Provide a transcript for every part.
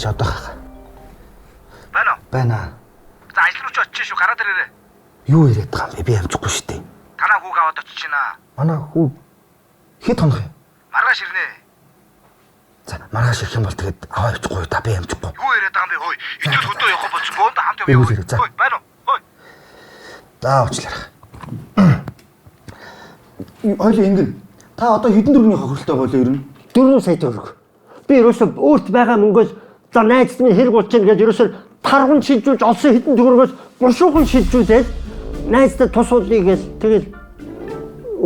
чи одоо хаа. Байна уу? Байна. За ажил руу ч очиж шүү гараад ирээрэй. Юу яриад байгаа юм бэ? Би амжихгүй шүү дээ. Танаа хүүг аваад очиж байна. Манай хүү хэд хоног юм? Маргааш ирнэ. За маргааш ирэх юм бол тэгээд аваа явчихгүй та би амжихгүй. Юу яриад байгаа юм бэ? Хөөе. Итэл хөдөө явах болсон. Бөөнд хамт Би явъя. үзээрэй, за. Хөөе, байна уу? Хөөе. За уучлаарай. Ойлоо ингэн. Та одоо хэдэн төгрөгийн хохиролтой болоо ер нь? 4 сая төгрөг. Би ерөөсөө өөрт байгаа мөнгөөс за найзд минь хэрэг болж чинь гэж ерөөсөө тарган шилжүүлж олсон хэдэн төгрөгөөс буршуухан шилжүүлээд найздад тусуулъя гэж тэгэл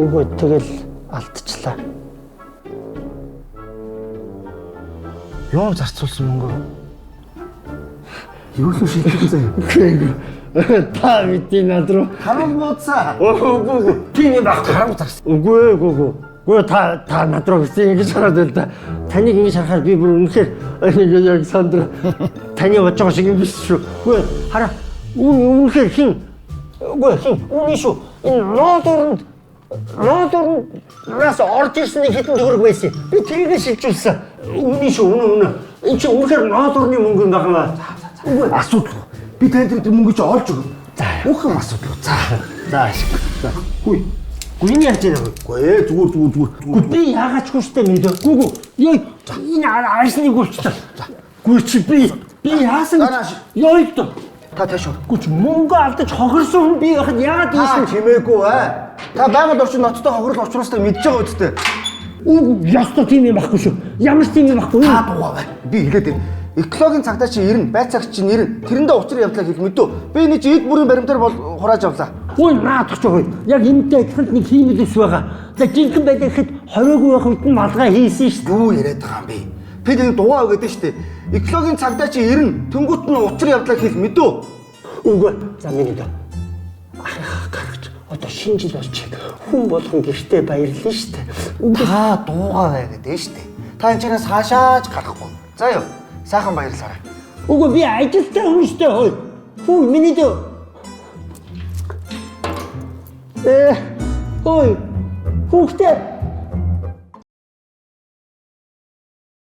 өгөө тэгэл алдчихлаа. Юу зарцуулсан мөнгө? Юу л шилжүүлсэн? Та бидний над руу Харам бууцаа. үгүй тийм байх Харам зарсан. үгүй та над руу гэсэн ингэж хараад байл да. Таныг ингэж харахаар би бүр үнэхээр яг сандра таны бодож байгаа шиг юм биш шүү. Үгүй хараа үнэхээр хин үний шүү. Энэ ноодорноос орж ирсэн нэг хэдэн төгрөг байсан. Би тэрийг шилжүүлсэн. Үний шүү үнэ. Энэ чинь үнэхээр ноодорны мөнгө юм байна. Үгүй асуудал. Би танд тэр мөнгө чи олж өгнө. За Бүх юм асуудал. За ашиг. хүй. Гүн яаж яах вэ? Үгүй зүгээр. Гү би яагаад ч хүстэй мэдээгүй. Ёо энэ арсныг болчихлоо. Гү чи би яасан ёо то. Та тааш. Гү чи мөнгө алдаж хохирсон хүн би яхад яагаад ийсэн Чимээгүй аа. Та байгаль орчин ноцтой хохирол учраас мэдж байгаа үсттэй. ястаа тийм юм байхгүй шүү. Ямар ч тийм юм байхгүй. Та дуугаа бай. Би хэлээд байна. Экологийн цагдаа чи 90, байцаагч чи 90. Тэрэндээ учрын явдлаа хэл мэдүү. Би энэ чи эд бүрийн баримтаар бол хурааж авлаа. Ой наадах ч гоё. Яг энэтэй адилхан нэг хиймэлс байгаа. За жинхэнэ байдаг хэд 20-гүй байх үед нь малгай хийсэн шүү дээ. Юу яриад байгаа юм бэ? Би нэг дугаа өгöd нь штэ. Экологийн цагдаа чи 90, тэнгуут нь учрын явдлаа хэл мэдүү. Үгүй. За миний дөө. Гарч одоо шинэ жил болчих. Хүн болгон гэртээ баярлаа шүү дээ. Та дуугаа бай гэдэг нь штэ. Та энэ чанаас хаашаач гарахгүй. За юу. Сайхан баярлаарай. Үгүй би ажилтаа хүн шүү дээ. Хөөе. Хүү миний дөө. Хөөе. Хүүхдээ